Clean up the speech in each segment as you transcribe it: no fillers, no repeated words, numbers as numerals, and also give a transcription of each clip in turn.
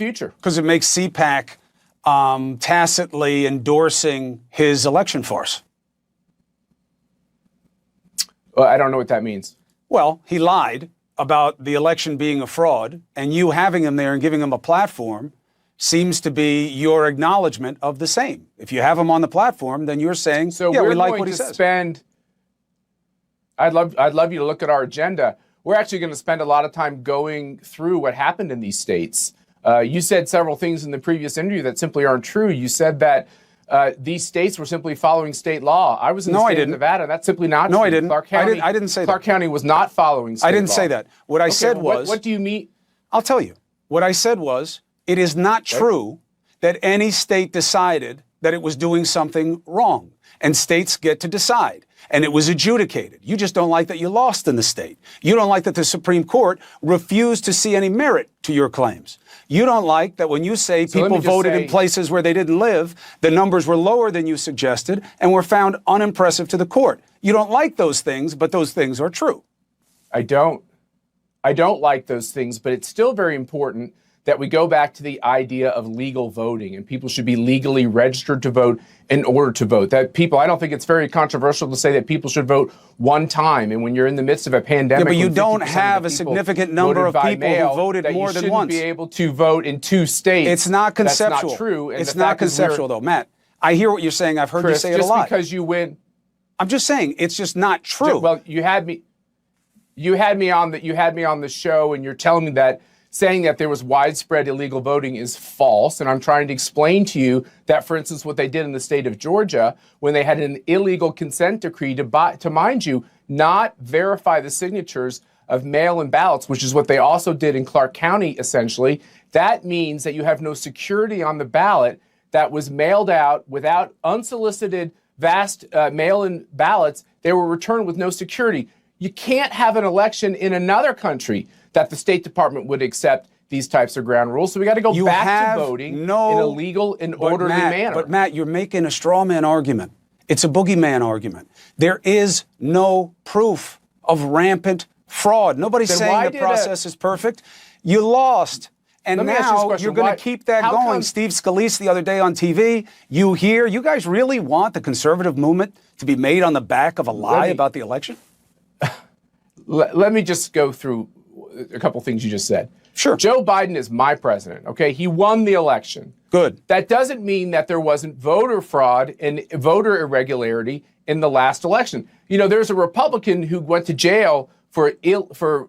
future. Because it makes CPAC tacitly endorsing his election farce. Well, I don't know what that means. Well, he lied about the election being a fraud, and you having him there and giving him a platform seems to be your acknowledgement of the same. If you have him on the platform, then you're saying, so yeah, we like what he says. I'd love you to look at our agenda. We're actually going to spend a lot of time going through what happened in these states. You said several things in the previous interview that simply aren't true. You said that these states were simply following state law. I was in the state of Nevada. That's simply not true. No, I didn't. Clark County, I didn't say that. Clark County was not following state law. I didn't say that. What I said was... What do you mean? I'll tell you. What I said was, it is not true that any state decided that it was doing something wrong. And states get to decide. And it was adjudicated. You just don't like that you lost in the state. You don't like that the Supreme Court refused to see any merit to your claims. You don't like that when you say people voted in places where they didn't live, the numbers were lower than you suggested and were found unimpressive to the court. You don't like those things, but those things are true. I don't like those things, but it's still very important that we go back to the idea of legal voting, and people should be legally registered to vote in order to vote. That people, I don't think it's very controversial to say that people should vote one time. And when you're in the midst of a pandemic, yeah, but you don't have a significant number of people who voted more than once. You shouldn't be able to vote in two states. It's not conceptual. That's not true. And it's not conceptual, though, Matt. I hear what you're saying. I've heard you say it a lot. Just because you win, I'm just saying it's just not true. Well, you had me on the show, and you're telling me that saying that there was widespread illegal voting is false. And I'm trying to explain to you that, for instance, what they did in the state of Georgia, when they had an illegal consent decree to mind you, not verify the signatures of mail-in ballots, which is what they also did in Clark County, essentially. That means that you have no security on the ballot that was mailed out without unsolicited vast mail-in ballots. They were returned with no security. You can't have an election in another country that the State Department would accept these types of ground rules. So we got to go back to voting in a legal and orderly manner. But Matt, you're making a straw man argument. It's a boogeyman argument. There is no proof of rampant fraud. Nobody's saying the process is perfect. You lost. And now you're going to keep that going. Steve Scalise the other day on TV, you guys really want the conservative movement to be made on the back of a lie about the election? Let me just go through a couple things you just said. Sure. Joe Biden is my president, okay? He won the election. Good. That doesn't mean that there wasn't voter fraud and voter irregularity in the last election. You know, there's a Republican who went to jail for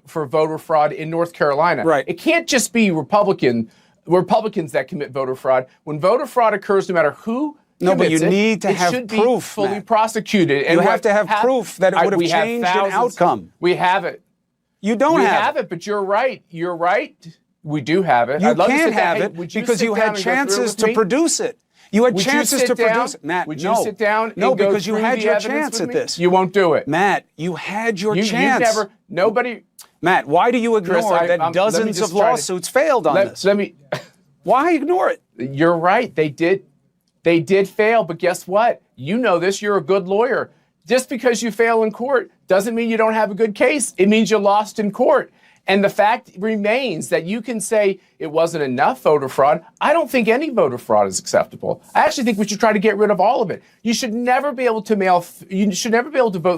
voter fraud in North Carolina. Right. It can't just be Republicans that commit voter fraud. When voter fraud occurs, no matter who No, but you need to have proof, It should be fully prosecuted. And you have to have proof that it would have changed an outcome. We have it. You don't have it. We have it, but you're right. You're right. We do have it. You can't have it because you had chances to produce it. You had chances to produce it. Matt, would you sit down? No, because you had your chance at this. You won't do it. Matt, you had your chance. Nobody. Matt, why do you ignore that dozens of lawsuits failed on this? Why ignore it? You're right. They did fail, but guess what? You know this. You're a good lawyer. Just because you fail in court doesn't mean you don't have a good case. It means you lost in court. And the fact remains that you can say it wasn't enough voter fraud. I don't think any voter fraud is acceptable. I actually think we should try to get rid of all of it. You should never be able to vote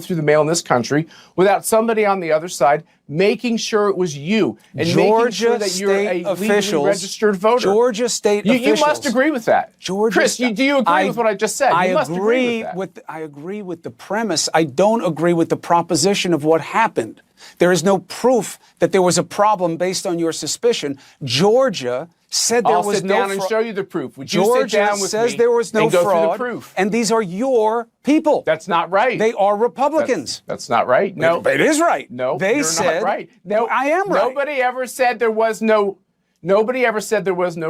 through the mail in this country without somebody on the other side making sure it was you and making sure that you're a legally registered voter. Georgia state officials. You must agree with that. Chris, do you agree with what I just said? I agree with the premise. I don't agree with the proposition of what happened. There is no proof that there was a problem based on your suspicion. Georgia said there was no fraud. I'll sit down and show you the proof. Would you Georgia sit down with says me there was no and go fraud, through the proof? And these are your people. That's not right. They are Republicans. That's not right. No, it is right. No, you're not right. No, I am right. Nobody ever said there was no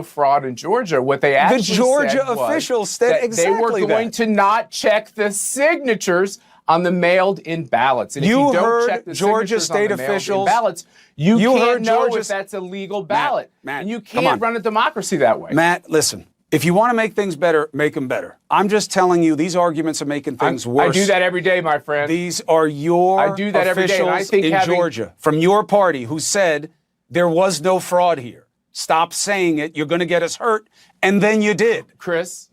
fraud in Georgia. What they actually said was the Georgia officials said exactly that. They were going to not check the signatures on the mailed-in ballots. And if you don't check the Georgia state on the officials ballots, you can't know if that's a legal ballot. Matt, and you can't run a democracy that way. Matt, listen. If you want to make things better, make them better. I'm just telling you, these arguments are making things worse. I do that every day, my friend. These are your officials in Georgia from your party who said there was no fraud here. Stop saying it. You're going to get us hurt. And then you did. Chris,